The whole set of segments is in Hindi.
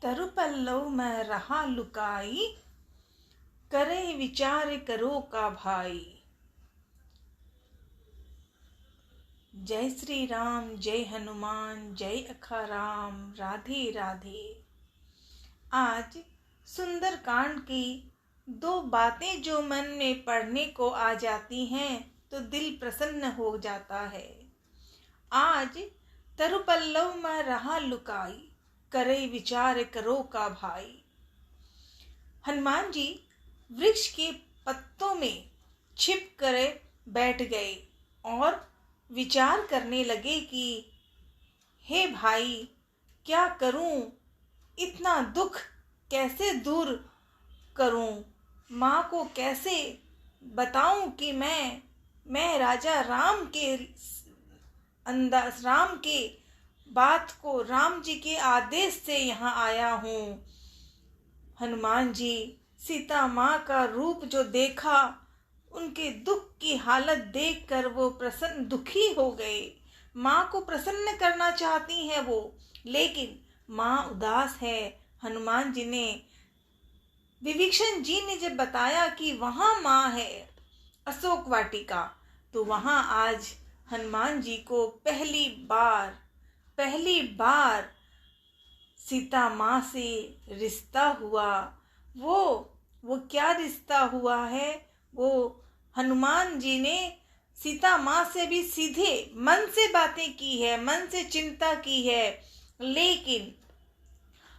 तरु पल्लव में रहा लुकाई, करे विचार करो का भाई। जय श्री राम, जय हनुमान, जय अखाराम, राधे राधे। आज सुंदर कांड की दो बातें जो मन में पढ़ने को आ जाती हैं तो दिल प्रसन्न हो जाता है। आज तरु पल्लव में रहा लुकाई, करे विचार करो का भाई। हनुमान जी वृक्ष के पत्तों में छिप कर बैठ गए और विचार करने लगे कि हे भाई, क्या करूं, इतना दुख कैसे दूर करूं, माँ को कैसे बताऊं कि मैं राजा राम के अंदाज, राम के बात को, राम जी के आदेश से यहाँ आया हूँ। हनुमान जी सीता माँ का रूप जो देखा, उनके दुख की हालत देखकर वो प्रसन्न दुखी हो गए। माँ को प्रसन्न करना चाहती हैं वो, लेकिन माँ उदास है। हनुमान जी ने, विभीषण जी ने जब बताया कि वहाँ माँ है अशोक वाटिका, तो वहाँ आज हनुमान जी को पहली बार सीता माँ से रिश्ता हुआ। वो क्या रिश्ता हुआ है? वो हनुमान जी ने सीता माँ से भी सीधे मन से बातें की है, मन से चिंता की है,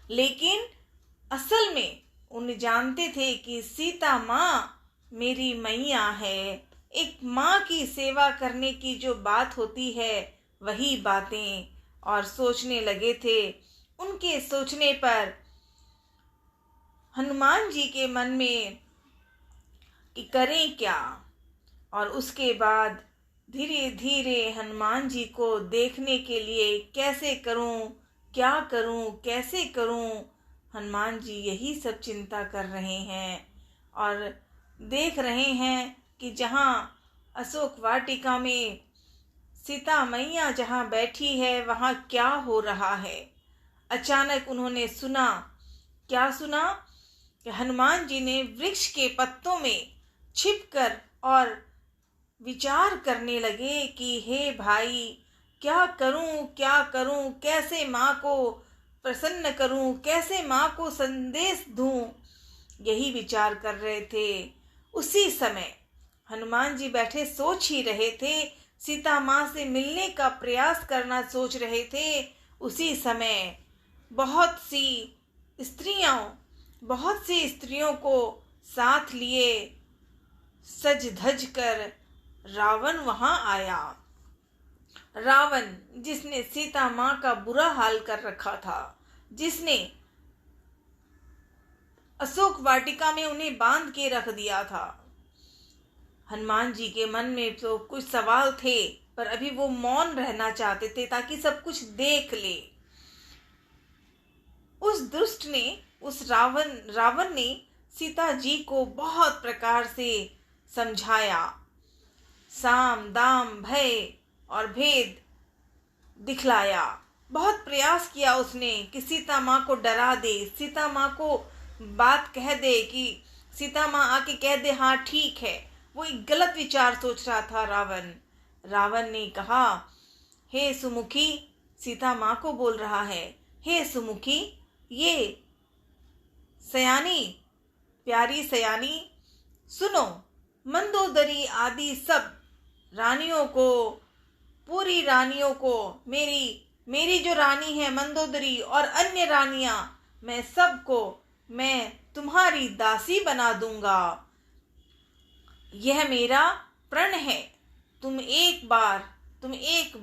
लेकिन असल में उन्हें जानते थे कि सीता माँ मेरी मैया है। एक माँ की सेवा करने की जो बात होती है, वही बातें, और सोचने लगे थे। उनके सोचने पर हनुमान जी के मन में कि करें क्या, और उसके बाद धीरे धीरे हनुमान जी को देखने के लिए कैसे करूं, क्या करूं, कैसे करूं, हनुमान जी यही सब चिंता कर रहे हैं और देख रहे हैं कि जहाँ अशोक वाटिका में सीता मैया जहाँ बैठी है, वहाँ क्या हो रहा है। अचानक उन्होंने सुना, क्या सुना कि हनुमान जी ने वृक्ष के पत्तों में छिपकर और विचार करने लगे कि हे भाई, क्या करूं, कैसे माँ को प्रसन्न करूं, कैसे माँ को संदेश दूं, यही विचार कर रहे थे। उसी समय हनुमान जी बैठे सोच ही रहे थे, सीता माँ से मिलने का प्रयास करना सोच रहे थे। उसी समय बहुत सी स्त्रियों को साथ लिए सज धज कर रावण वहां आया। रावण जिसने सीता माँ का बुरा हाल कर रखा था, जिसने अशोक वाटिका में उन्हें बांध के रख दिया था। हनुमान जी के मन में तो कुछ सवाल थे, पर अभी वो मौन रहना चाहते थे ताकि सब कुछ देख ले। उस दुष्ट ने, उस रावण ने सीता जी को बहुत प्रकार से समझाया, साम दाम भय और भेद दिखलाया। बहुत प्रयास किया उसने कि सीता माँ को डरा दे, सीता माँ को बात कह दे, कि सीता माँ आके कह दे हाँ ठीक है। वो एक गलत विचार सोच रहा था रावण ने कहा, हे सुमुखी, सीता माँ को बोल रहा है, हे सुमुखी, ये सयानी, प्यारी सयानी, सुनो, मंदोदरी आदि सब रानियों को, पूरी रानियों को, मेरी जो रानी है मंदोदरी और अन्य रानियां, मैं सबको मैं तुम्हारी दासी बना दूंगा। यह मेरा प्रण है। तुम एक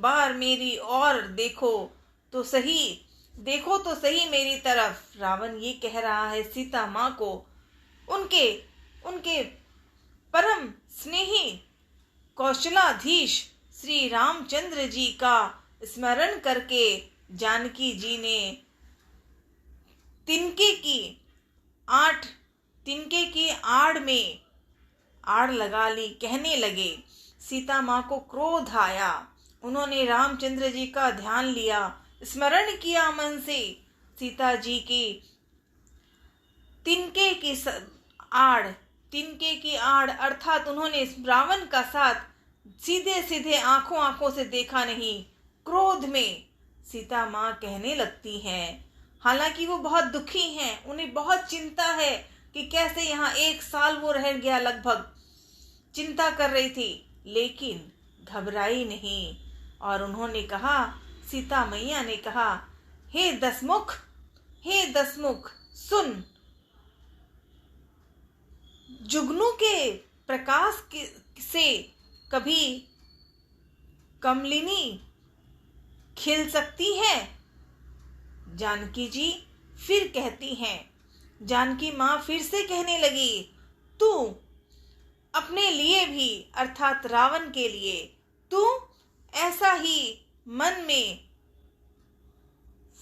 बार मेरी और देखो तो सही मेरी तरफ। रावण ये कह रहा है सीता माँ को, उनके परम स्नेही कौशलाधीश श्री रामचंद्र जी का स्मरण करके जानकी जी ने तिनके की आड़ में आड़ लगा ली। कहने लगे, सीता माँ को क्रोध आया। उन्होंने रामचंद्र जी का ध्यान लिया, स्मरण किया मन से, सीता जी की तिनके की आड़ अर्थात उन्होंने रावण का साथ सीधे सीधे आंखों आंखों से देखा नहीं। क्रोध में सीता माँ कहने लगती हैं, हालांकि वो बहुत दुखी हैं, उन्हें बहुत चिंता है कि कैसे यहाँ 1 साल वो रह गया, लगभग चिंता कर रही थी, लेकिन घबराई नहीं। और उन्होंने कहा, सीता मैया ने कहा, हे दसमुख सुन, जुगनू के प्रकाश से कभी कमलिनी खिल सकती है। जानकी जी फिर कहती हैं, जानकी माँ फिर से कहने लगी, तू अपने लिए भी अर्थात रावण के लिए तू ऐसा ही मन में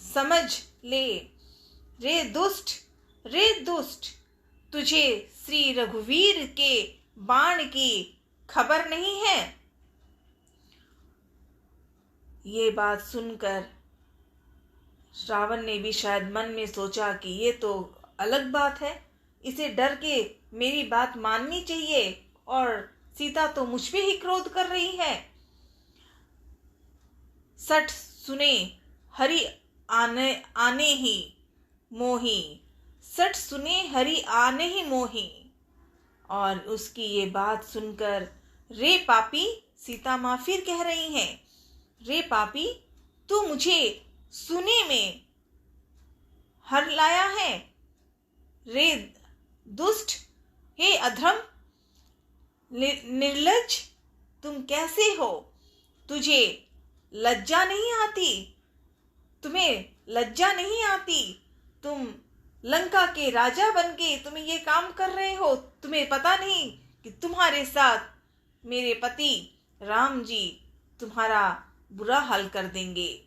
समझ ले। रे दुष्ट, तुझे श्री रघुवीर के बाण की खबर नहीं है। ये बात सुनकर रावण ने भी शायद मन में सोचा कि ये तो अलग बात है, इसे डर के मेरी बात माननी चाहिए और सीता तो मुझ पे ही क्रोध कर रही है। सठ सुने हरि आने ही मोही, सठ सुने हरि आने ही मोही। और उसकी ये बात सुनकर रे पापी, सीता माँ फिर कह रही हैं, रे पापी तू मुझे सुने में हर लाया है। रे दुष्ट, हे अधर्म निर्लज्ज, तुम कैसे हो? तुझे लज्जा नहीं आती? तुम्हें लज्जा नहीं आती? तुम लंका के राजा बनके तुम ये काम कर रहे हो। तुम्हें पता नहीं कि तुम्हारे साथ मेरे पति राम जी तुम्हारा बुरा हाल कर देंगे।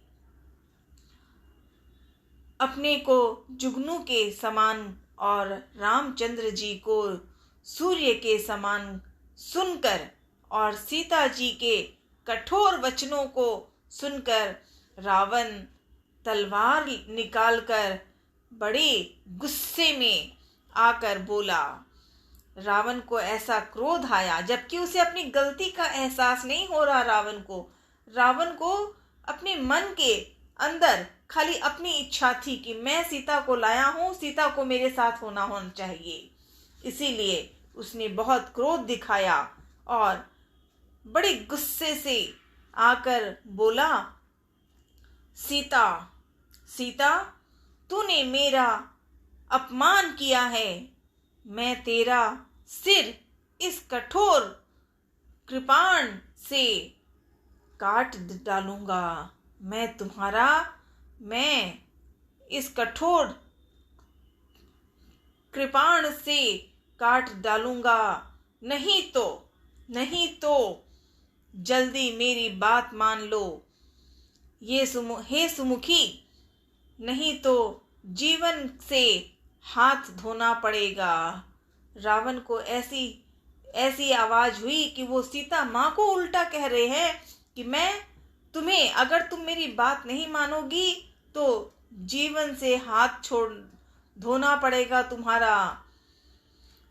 अपने को जुगनू के समान और रामचंद्र जी को सूर्य के समान सुनकर और सीता जी के कठोर वचनों को सुनकर रावण तलवार निकालकर बड़े गुस्से में आकर बोला। रावण को ऐसा क्रोध आया, जबकि उसे अपनी गलती का एहसास नहीं हो रहा। रावण को अपने मन के अंदर खाली अपनी इच्छा थी कि मैं सीता को लाया हूँ, सीता को मेरे साथ होना चाहिए। इसीलिए उसने बहुत क्रोध दिखाया और बड़े गुस्से से आकर बोला, सीता तूने मेरा अपमान किया है, मैं तेरा सिर इस कठोर कृपाण से काट डालूंगा। मैं इस कठोर कृपाण से काट डालूंगा, नहीं तो जल्दी मेरी बात मान लो। हे सुमुखी, नहीं तो जीवन से हाथ धोना पड़ेगा। रावण को ऐसी आवाज हुई कि वो सीता माँ को उल्टा कह रहे हैं कि अगर तुम मेरी बात नहीं मानोगी तो जीवन से हाथ धोना पड़ेगा तुम्हारा।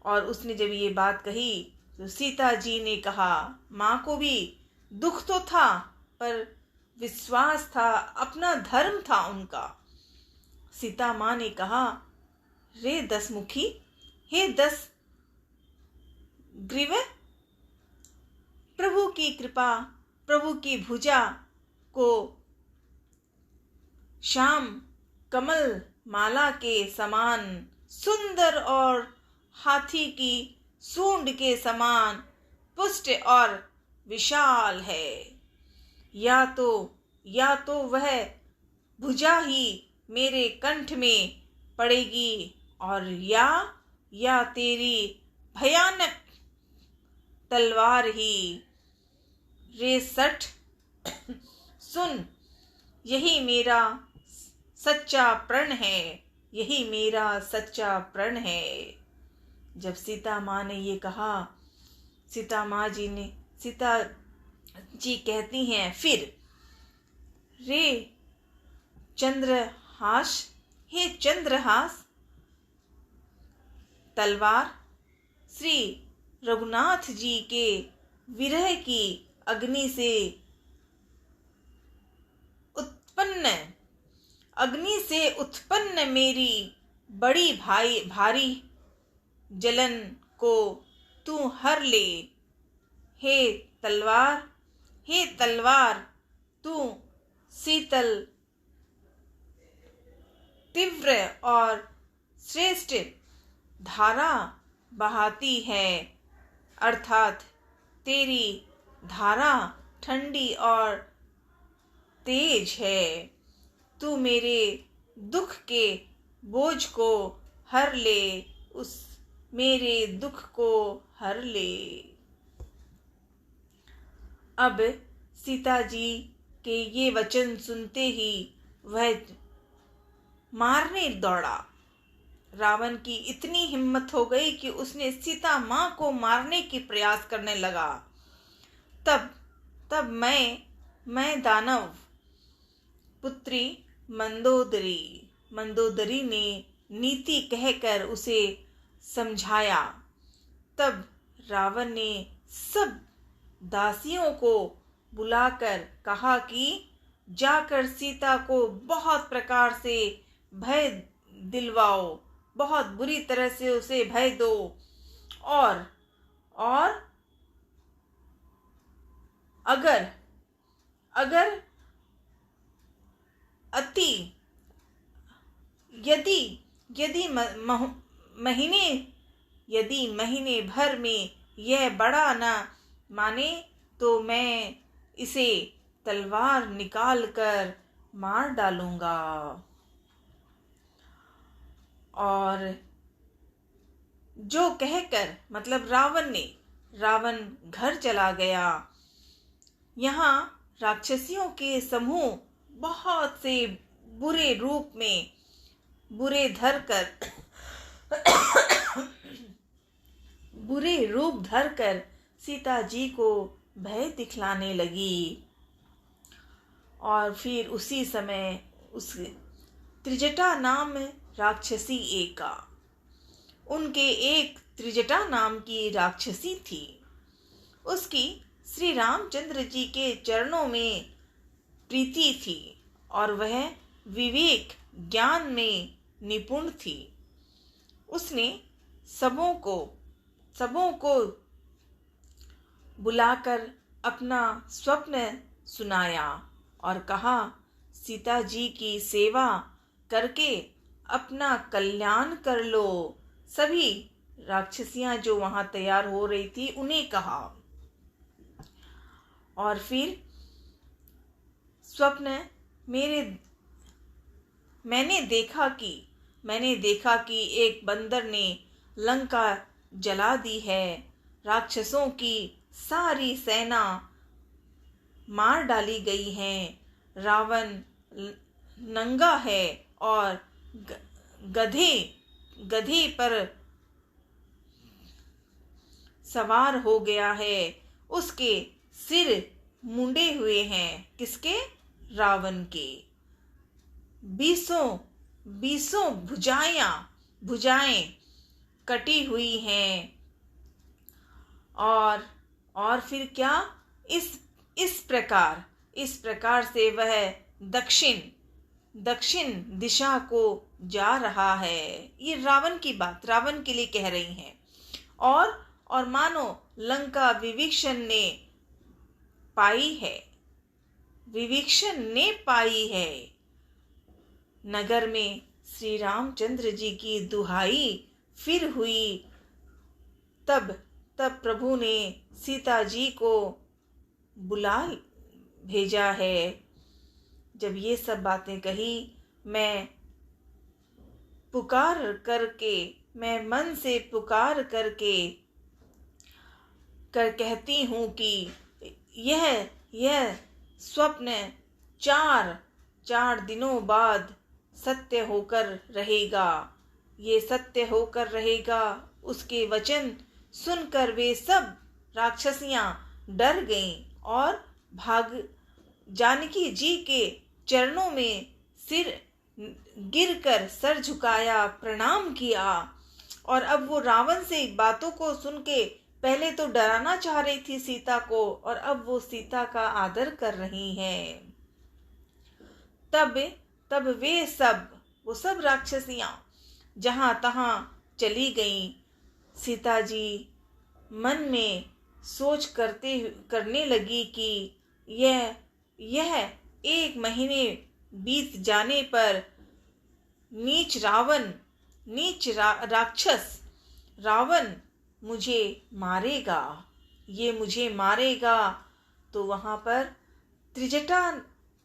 और उसने जब ये बात कही तो सीता जी ने कहा, माँ को भी दुख तो था पर विश्वास था, अपना धर्म था उनका। सीता माँ ने कहा, रे दसमुखी, हे 10 ग्रीव, प्रभु की कृपा, प्रभु की भुजा को श्याम कमल माला के समान सुंदर और हाथी की सूंड के समान पुष्ट और विशाल है। या तो वह भुजा ही मेरे कंठ में पड़ेगी और या तेरी भयानक तलवार ही। रे सठ सुन, यही मेरा सच्चा प्रण है, यही मेरा सच्चा प्रण है। जब सीता माँ ने ये कहा, सीता जी कहती हैं, फिर रे चंद्रहास, हे चंद्रहास तलवार, श्री रघुनाथ जी के विरह की अग्नि से उत्पन्न मेरी बड़ी भारी जलन को तू हर ले। हे तलवार तू शीतल, तीव्र और श्रेष्ठ धारा बहाती है, अर्थात तेरी धारा ठंडी और तेज है। तू मेरे दुख के बोझ को हर ले, मेरे दुख को हर ले। अब सीता जी के ये वचन सुनते ही वह मारने दौड़ा। रावण की इतनी हिम्मत हो गई कि उसने सीता माँ को मारने की प्रयास करने लगा। तब मैं दानव पुत्री मंदोदरी ने नीति कहकर उसे समझाया। तब रावण ने सब दासियों को बुलाकर कहा कि जाकर सीता को बहुत प्रकार से भय दिलवाओ, बहुत बुरी तरह से उसे भय दो, और अगर यदि महीने भर में यह बड़ा न माने तो मैं इसे तलवार निकाल कर मार डालूंगा। और जो कहकर मतलब रावण घर चला गया। यहाँ राक्षसियों के समूह बहुत से बुरे रूप में बुरे रूप धरकर सीता जी को भय दिखलाने लगी। और फिर उसी समय उस त्रिजटा नाम राक्षसी एका, उनके एक त्रिजटा नाम की राक्षसी थी। उसकी श्री रामचंद्र जी के चरणों में प्रीति थी और वह विवेक ज्ञान में निपुण थी। उसने सबों को बुलाकर अपना स्वप्न सुनाया और कहा, सीता जी की सेवा करके अपना कल्याण कर लो। सभी राक्षसियां जो वहां तैयार हो रही थी उन्हें कहा। और फिर स्वप्न मैंने देखा कि एक बंदर ने लंका जला दी है। राक्षसों की सारी सेना मार डाली गई है। रावण नंगा है और गधे पर सवार हो गया है। उसके सिर मुंडे हुए हैं। किसके? रावण के। 20 भुजाएं कटी हुई हैं। और फिर क्या? इस प्रकार से वह दक्षिण दिशा को जा रहा है। ये रावण की बात रावण के लिए कह रही हैं। और मानो लंका विभीषण ने पाई है। नगर में श्री रामचंद्र जी की दुहाई फिर हुई। तब प्रभु ने सीता जी को बुला भेजा है। जब ये सब बातें कही, मैं मन से पुकार करके कहती हूँ कि यह स्वप्न 4 दिनों बाद सत्य होकर रहेगा। ये सत्य होकर रहेगा। उसके वचन सुनकर वे सब राक्षसियां डर गईं और जानकी जी के चरणों में गिरकर सर झुकाया, प्रणाम किया। और अब वो रावण से बातों को सुन के पहले तो डराना चाह रही थी सीता को, और अब वो सीता का आदर कर रही हैं। तब तब वो सब राक्षसियां जहां तहां चली गईं। सीता जी मन में सोच करने लगी कि यह 1 महीने बीत जाने पर राक्षस रावण मुझे मारेगा। ये मुझे मारेगा तो वहां पर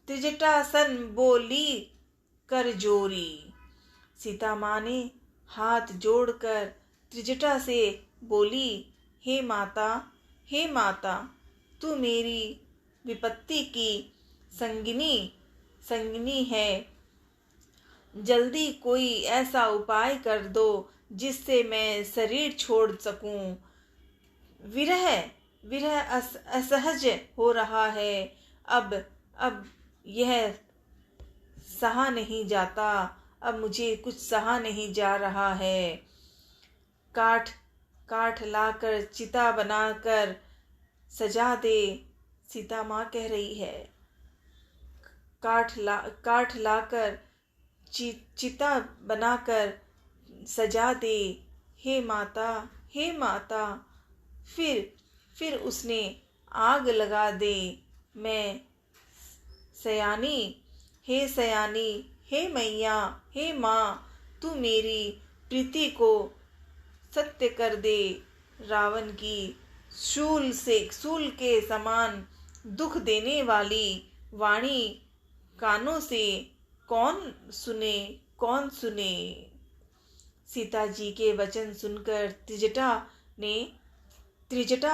त्रिजटासन बोली कर जोरी। सीता माँ ने हाथ जोड़कर त्रिजटा से बोली, हे माता, तू मेरी विपत्ति की संगिनी है। जल्दी कोई ऐसा उपाय कर दो जिससे मैं शरीर छोड़ सकूं। विरह असहज हो रहा है। अब यह सहा नहीं जाता। अब मुझे कुछ सहा नहीं जा रहा है। काठ लाकर चिता बनाकर सजा दे। सीता माँ कह रही है, काठ लाकर चिता बनाकर सजा दे, हे माता। फिर उसने आग लगा दे। मैं सयानी, हे मैया, हे माँ, तू मेरी प्रीति को सत्य कर दे। रावण की शूल के समान दुख देने वाली वाणी कानों से कौन सुने। सीता जी के वचन सुनकर त्रिजटा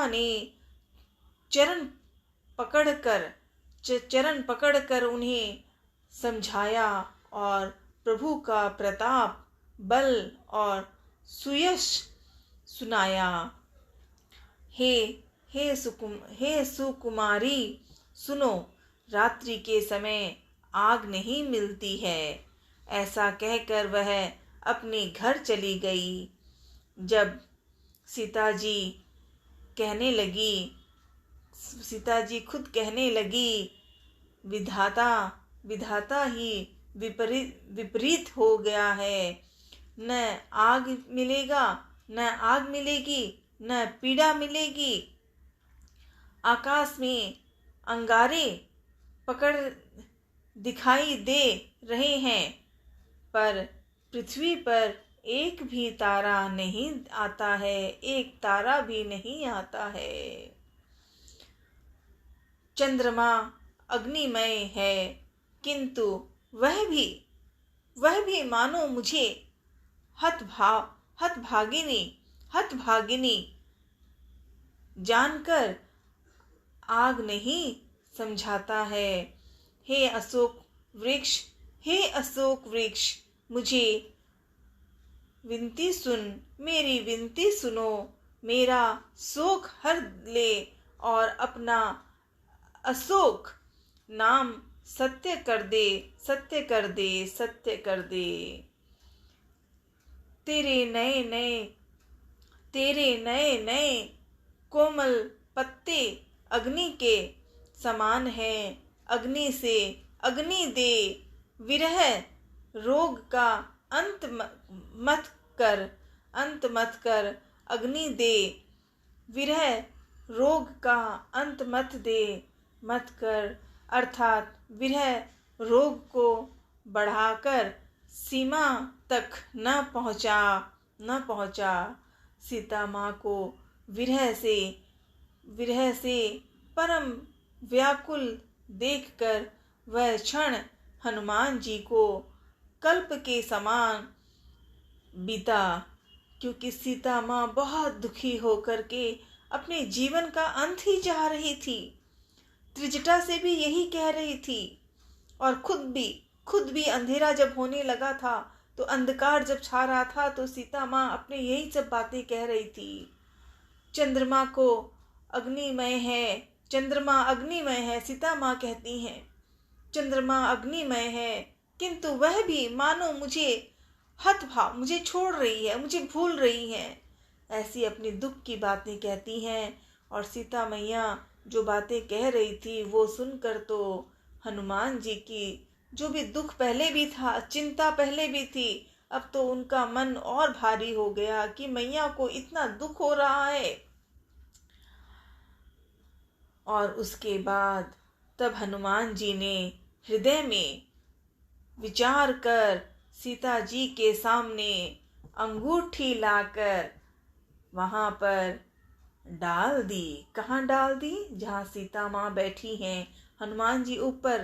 ने चरण पकड़कर उन्हें समझाया और प्रभु का प्रताप, बल और सुयश सुनाया। हे सुकुमारी, सुनो, रात्रि के समय आग नहीं मिलती है। ऐसा कहकर वह अपने घर चली गई। जब सीता जी खुद कहने लगी, विधाता ही विपरीत हो गया है। न आग मिलेगी, न पीड़ा मिलेगी। आकाश में अंगारे पकड़ दिखाई दे रहे हैं, पर पृथ्वी पर एक भी तारा नहीं आता है। एक तारा भी नहीं आता है। चंद्रमा अग्निमय है, किंतु वह भी मानो मुझे हतभागिनी जानकर आग नहीं समझाता है। हे अशोक वृक्ष, मुझे मेरी विनती सुनो। मेरा शोक हर ले और अपना अशोक नाम सत्य कर दे। तेरे नए कोमल पत्ते अग्नि के समान हैं। अग्नि दे, विरह रोग का अंत मत कर। अग्नि दे, विरह रोग का अंत मत कर। अर्थात विरह रोग को बढ़ाकर सीमा तक न पहुंचा। सीता माँ को विरह से परम व्याकुल देखकर वह क्षण हनुमान जी को कल्प के समान बीता, क्योंकि सीता माँ बहुत दुखी होकर के अपने जीवन का अंत ही चाह रही थी। त्रिजटा से भी यही कह रही थी, और खुद भी अंधेरा जब होने लगा था, तो अंधकार जब छा रहा था, तो सीता माँ अपने यही सब बातें कह रही थी। चंद्रमा अग्निमय है, सीता माँ कहती हैं, चंद्रमा अग्निमय है, किंतु वह भी मानो मुझे हतभाव, मुझे छोड़ रही है, मुझे भूल रही है। ऐसी अपनी दुख की बातें कहती हैं। और सीता मैया जो बातें कह रही थी वो सुनकर तो हनुमान जी की जो भी दुख पहले भी था, चिंता पहले भी थी, अब तो उनका मन और भारी हो गया कि मैया को इतना दुख हो रहा है। और उसके बाद तब हनुमान जी ने हृदय में विचार कर सीता जी के सामने अंगूठी लाकर वहां पर डाल दी। कहाँ डाल दी? जहाँ सीता माँ बैठी हैं। हनुमान जी ऊपर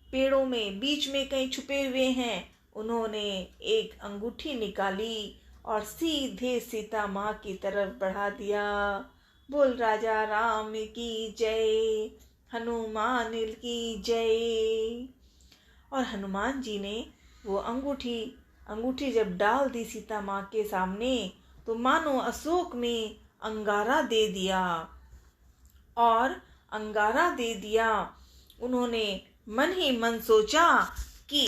पेड़ों में बीच में कहीं छुपे हुए हैं। उन्होंने एक अंगूठी निकाली और सीधे सीता माँ की तरफ बढ़ा दिया। बोल राजा राम की जय, हनुमान की जय। और हनुमान जी ने वो अंगूठी जब डाल दी सीता माँ के सामने तो मानो अशोक में अंगारा दे दिया। और अंगारा दे दिया, उन्होंने मन ही मन सोचा कि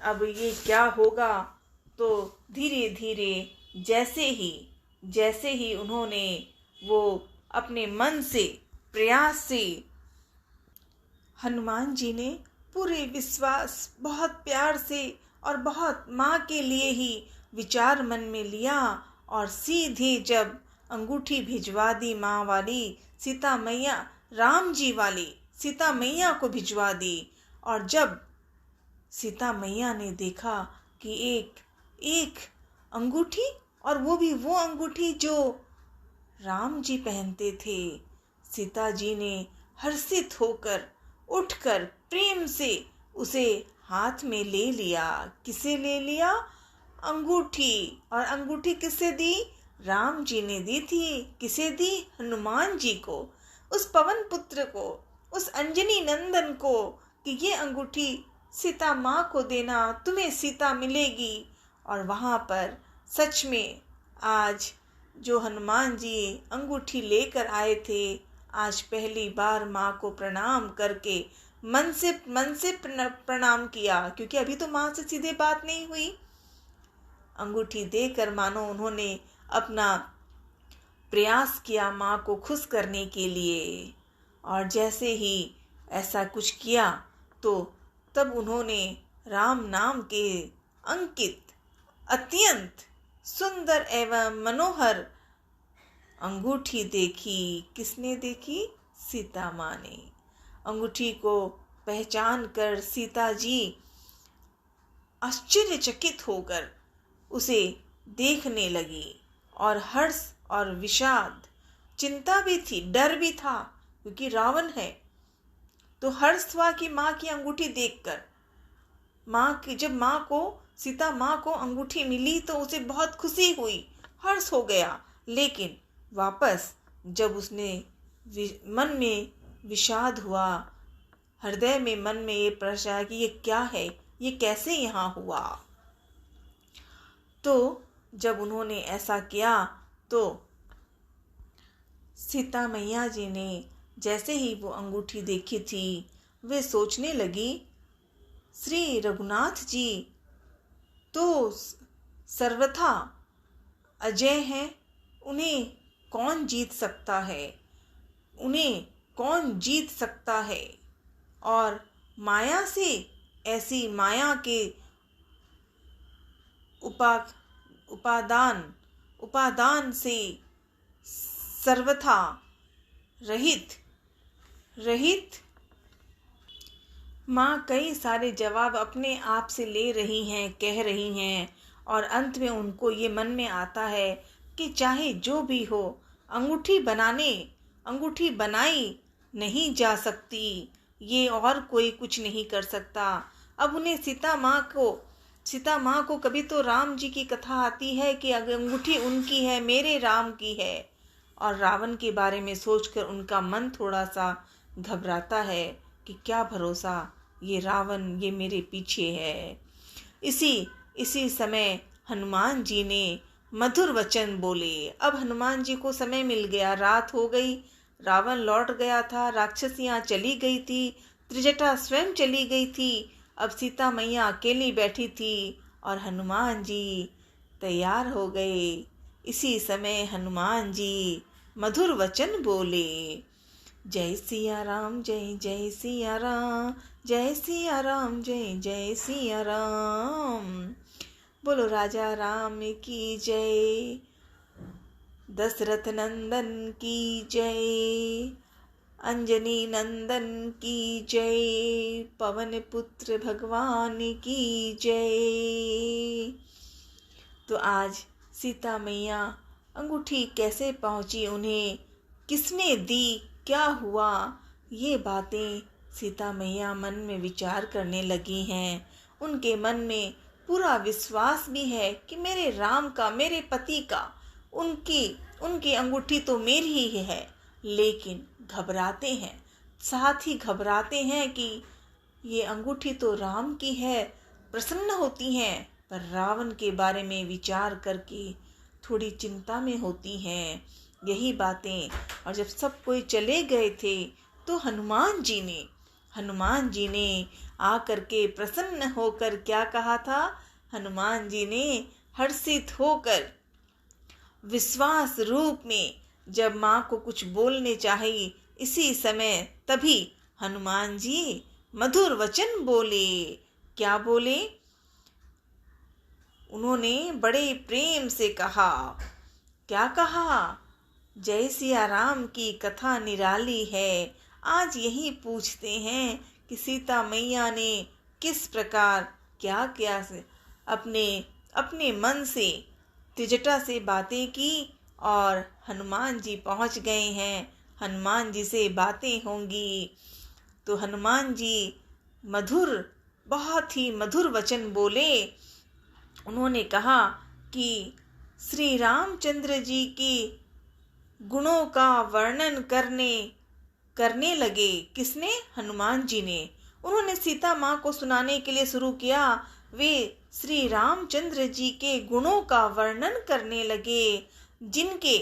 अब ये क्या होगा। तो धीरे धीरे जैसे ही उन्होंने वो अपने मन से प्रयास से, हनुमान जी ने पूरे विश्वास, बहुत प्यार से और बहुत माँ के लिए ही विचार मन में लिया और सीधे जब अंगूठी भिजवा दी माँ वाली, सीता मैया, राम जी वाली सीता मैया को भिजवा दी। और जब सीता मैया ने देखा कि एक अंगूठी, और वो भी वो अंगूठी जो राम जी पहनते थे, सीता जी ने हर्षित होकर उठकर प्रेम से उसे हाथ में ले लिया। किसे ले लिया? अंगूठी। और अंगूठी किसे दी? राम जी ने दी थी। किसे दी? हनुमान जी को, उस पवन पुत्र को, उस अंजनी नंदन को, कि ये अंगूठी सीता माँ को देना, तुम्हें सीता मिलेगी। और वहाँ पर सच में आज जो हनुमान जी अंगूठी लेकर आए थे, आज पहली बार माँ को प्रणाम करके मन से प्रणाम किया, क्योंकि अभी तो माँ से सीधे बात नहीं हुई। अंगूठी देकर मानो उन्होंने अपना प्रयास किया माँ को खुश करने के लिए। और जैसे ही ऐसा कुछ किया तो तब उन्होंने राम नाम के अंकित अत्यंत सुंदर एवं मनोहर अंगूठी देखी। किसने देखी? सीता माँ ने। अंगूठी को पहचान कर सीता जी आश्चर्यचकित होकर उसे देखने लगी। और हर्ष और विषाद, चिंता भी थी, डर भी था, क्योंकि रावण है। तो हर्ष हुआ कि माँ की अंगूठी देखकर, जब सीता माँ को अंगूठी मिली तो उसे बहुत खुशी हुई, हर्ष हो गया। लेकिन वापस जब उसने मन में विषाद हुआ, हृदय में मन में ये प्रश्न आया कि ये क्या है, ये कैसे यहाँ हुआ। तो जब उन्होंने ऐसा किया तो सीता मैया जी ने जैसे ही वो अंगूठी देखी थी, वे सोचने लगी, श्री रघुनाथ जी तो सर्वथा अजय हैं, उन्हें कौन जीत सकता है, उन्हें कौन जीत सकता है। और माया से, ऐसी माया के उपादान से सर्वथा रहित माँ कई सारे जवाब अपने आप से ले रही हैं, कह रही हैं। और अंत में उनको ये मन में आता है कि चाहे जो भी हो, अंगूठी बनाई नहीं जा सकती, ये और कोई कुछ नहीं कर सकता। अब उन्हें सीता माँ को कभी तो राम जी की कथा आती है कि अगर अंगूठी उनकी है, मेरे राम की है। और रावण के बारे में सोचकर उनका मन थोड़ा सा घबराता है कि क्या भरोसा, ये रावण ये मेरे पीछे है। इसी समय हनुमान जी ने मधुर वचन बोले। अब हनुमान जी को समय मिल गया, रात हो गई, रावण लौट गया था, राक्षसियाँ चली गई थी, त्रिजटा स्वयं चली गई थी। अब सीता मैया अकेली बैठी थी और हनुमान जी तैयार हो गए। इसी समय हनुमान जी मधुर वचन बोले, जय सिया राम जय जय सिया राम, जय सिया राम जय जय सिया राम। बोलो राजा राम की जय, दशरथ नंदन की जय, अंजनी नंदन की जय, पवन पुत्र भगवान की जय। तो आज सीता मैया अंगूठी कैसे पहुंची, उन्हें किसने दी, क्या हुआ, ये बातें सीता मैया मन में विचार करने लगी हैं। उनके मन में पूरा विश्वास भी है कि मेरे राम का, मेरे पति का, उनकी अंगूठी तो मेरी ही है, लेकिन घबराते हैं, साथ ही घबराते हैं कि ये अंगूठी तो राम की है। प्रसन्न होती हैं पर रावण के बारे में विचार करके थोड़ी चिंता में होती हैं। यही बातें, और जब सब कोई चले गए थे तो हनुमान जी ने आकर के प्रसन्न होकर क्या कहा था? हनुमान जी ने हर्षित होकर विश्वास रूप में जब माँ को कुछ बोलने चाहिए, इसी समय तभी हनुमान जी मधुर वचन बोले। क्या बोले? उन्होंने बड़े प्रेम से कहा। क्या कहा? जय सिया राम की कथा निराली है। आज यही पूछते हैं कि सीता मैया ने किस प्रकार क्या क्या से अपने मन से तिजटा से बातें की और हनुमान जी पहुंच गए हैं। हनुमान जी से बातें होंगी तो हनुमान जी बहुत ही मधुर वचन बोले। उन्होंने कहा कि श्री रामचंद्र जी की गुणों का वर्णन करने लगे। किसने? हनुमान जी ने। उन्होंने सीता माँ को सुनाने के लिए शुरू किया। वे श्री रामचंद्र जी के गुणों का वर्णन करने लगे, जिनके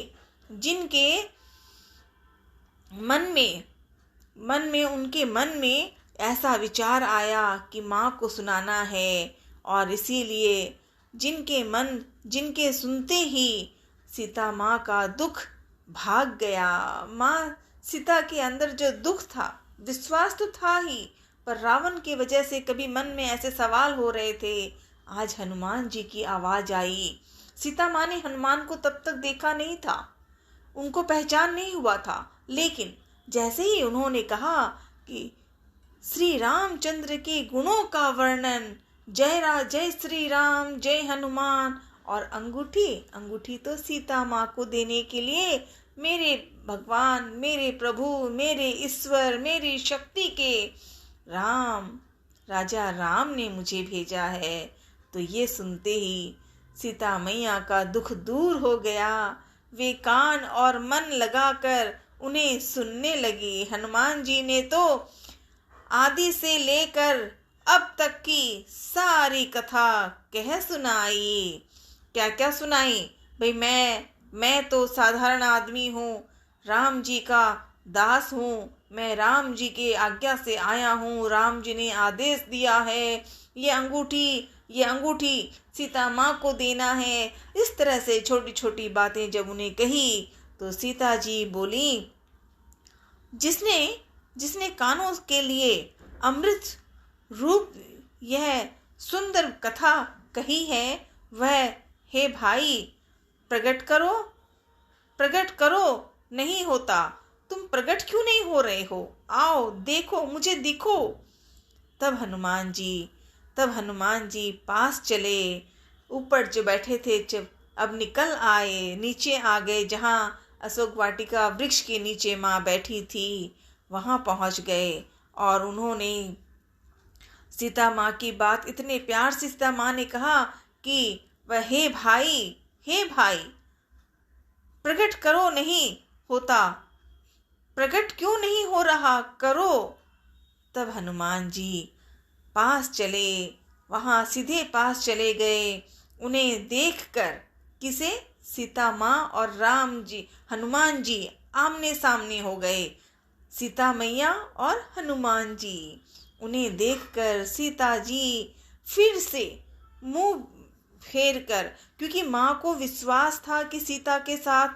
उनके मन में ऐसा विचार आया कि माँ को सुनाना है, और इसीलिए जिनके सुनते ही सीता माँ का दुख भाग गया। माँ सीता के अंदर जो दुख था, विश्वास तो था ही, पर रावण की वजह से कभी मन में ऐसे सवाल हो रहे थे। आज हनुमान जी की आवाज आई। सीता माँ ने हनुमान को तब तक देखा नहीं था, उनको पहचान नहीं हुआ था, लेकिन जैसे ही उन्होंने कहा कि श्री रामचंद्र के गुणों का वर्णन, जय श्री राम जय हनुमान, और अंगूठी तो सीता माँ को देने के लिए मेरे भगवान, मेरे प्रभु, मेरे ईश्वर, मेरी शक्ति के राजा राम ने मुझे भेजा है। तो ये सुनते ही सीता मैया का दुख दूर हो गया। वे कान और मन लगाकर उन्हें सुनने लगी। हनुमान जी ने तो आदि से लेकर अब तक की सारी कथा कह सुनाई। क्या क्या सुनाई? भाई मैं तो साधारण आदमी हूँ, राम जी का दास हूँ, मैं राम जी के आज्ञा से आया हूँ, राम जी ने आदेश दिया है, ये अंगूठी सीता माँ को देना है। इस तरह से छोटी छोटी बातें जब उन्हें कही तो सीता जी बोली, जिसने कानों के लिए अमृत रूप यह सुंदर कथा कही है, वह हे भाई प्रकट करो। नहीं होता, तुम प्रकट क्यों नहीं हो रहे हो? आओ देखो, मुझे दिखो। तब हनुमान जी पास चले। ऊपर जो बैठे थे जब अब निकल आए, नीचे आ गए, जहाँ अशोक वाटिका वृक्ष के नीचे माँ बैठी थी, वहाँ पहुँच गए। और उन्होंने सीता माँ की बात इतने प्यार से सीता माँ ने कहा कि वह हे भाई प्रकट करो, नहीं होता, प्रकट क्यों नहीं हो रहा, करो। तब हनुमान जी पास चले, वहाँ सीधे पास चले गए। उन्हें देखकर, किसे? सीता माँ और हनुमान जी आमने सामने हो गए, सीता मैया और हनुमान जी। उन्हें देखकर सीता जी फिर से मुंह फेर कर, क्योंकि माँ को विश्वास था कि सीता के साथ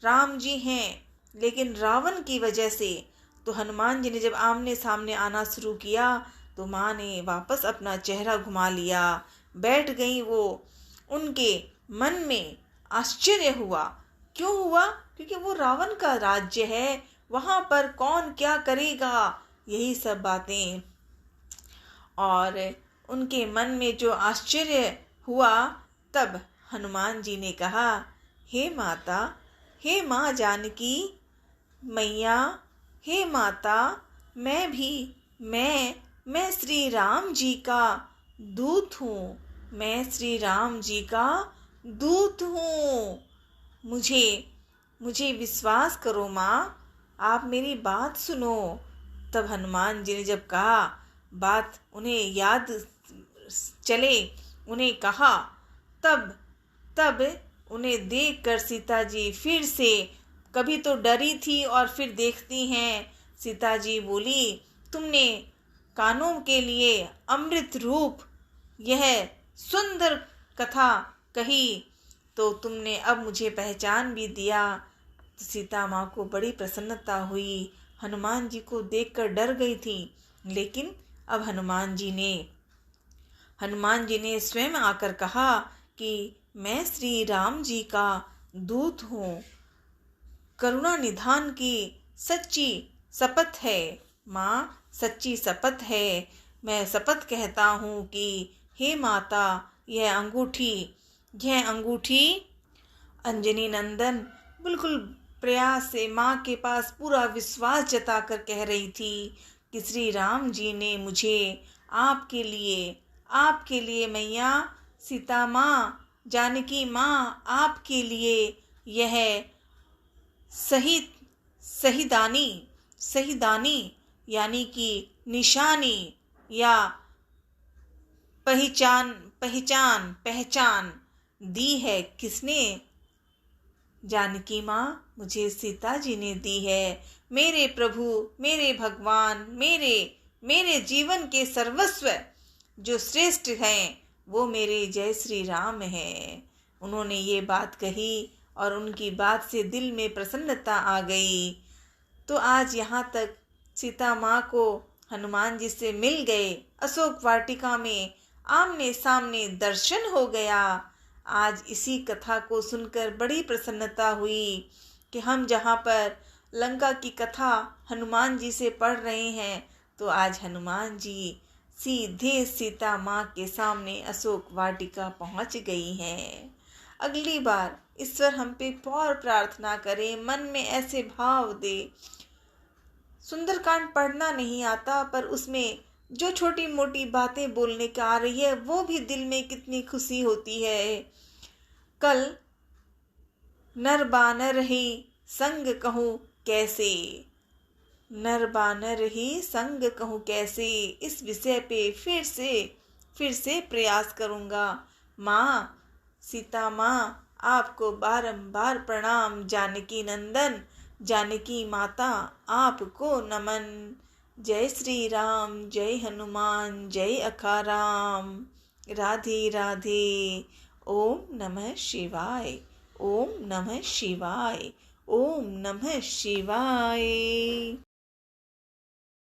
राम जी हैं, लेकिन रावण की वजह से, तो हनुमान जी ने जब आमने सामने आना शुरू किया तो माँ ने वापस अपना चेहरा घुमा लिया, बैठ गई वो। उनके मन में आश्चर्य हुआ। क्यों हुआ? क्योंकि वो रावण का राज्य है, वहां पर कौन क्या करेगा, यही सब बातें। और उनके मन में जो आश्चर्य हुआ, तब हनुमान जी ने कहा, हे माता, हे माँ जानकी मैया, हे माता, मैं श्री राम जी का दूत हूँ, मैं श्री राम जी का दूत हूँ। मुझे विश्वास करो माँ, आप मेरी बात सुनो। तब हनुमान जी ने जब कहा, बात उन्हें याद चले, उन्हें कहा, तब उन्हें देखकर सीता जी फिर से, कभी तो डरी थी और फिर देखती हैं, सीता जी बोली, तुमने कानों के लिए अमृत रूप यह सुंदर कथा कही, तो तुमने अब मुझे पहचान भी दिया। तो सीता माँ को बड़ी प्रसन्नता हुई। हनुमान जी को देखकर डर गई थी, लेकिन अब हनुमान जी ने स्वयं आकर कहा कि मैं श्री राम जी का दूत हूँ। करुणा निधान की सच्ची शपथ है माँ, सच्ची शपथ है। मैं शपथ कहता हूँ कि हे माता, यह अंगूठी अंजनी नंदन बिल्कुल प्रयास से माँ के पास पूरा विश्वास जताकर कह रही थी कि श्री राम जी ने मुझे आपके लिए मैया, सीता माँ, जानकी माँ, आपके लिए यह सहीदानी यानी कि निशानी या पहचान दी है। किसने? जानकी माँ, मुझे सीता जी ने दी है। मेरे प्रभु, मेरे भगवान, मेरे जीवन के सर्वस्व जो श्रेष्ठ हैं, वो मेरे जय श्री राम हैं। उन्होंने ये बात कही और उनकी बात से दिल में प्रसन्नता आ गई। तो आज यहाँ तक सीता माँ को हनुमान जी से मिल गए, अशोक वाटिका में आमने सामने दर्शन हो गया। आज इसी कथा को सुनकर बड़ी प्रसन्नता हुई कि हम जहाँ पर लंका की कथा हनुमान जी से पढ़ रहे हैं, तो आज हनुमान जी सीधे सीता माँ के सामने अशोक वाटिका पहुँच गई हैं। अगली बार ईश्वर हम पे और प्रार्थना करें, मन में ऐसे भाव दे। सुंदरकांड पढ़ना नहीं आता, पर उसमें जो छोटी मोटी बातें बोलने का आ रही है, वो भी दिल में कितनी खुशी होती है। कल नर बानर ही संग कहूँ कैसे, नर बानर ही संग कहूँ कैसे, इस विषय पे फिर से प्रयास करूँगा। माँ, सीता माँ, आपको बारंबार प्रणाम। जानकी नंदन, जानकी माता, आपको नमन। जय श्री राम, जय हनुमान, जय अखाराम। राधे राधे। ओम नमः शिवाय, ओम नमः शिवाय, ओम नमः शिवाय।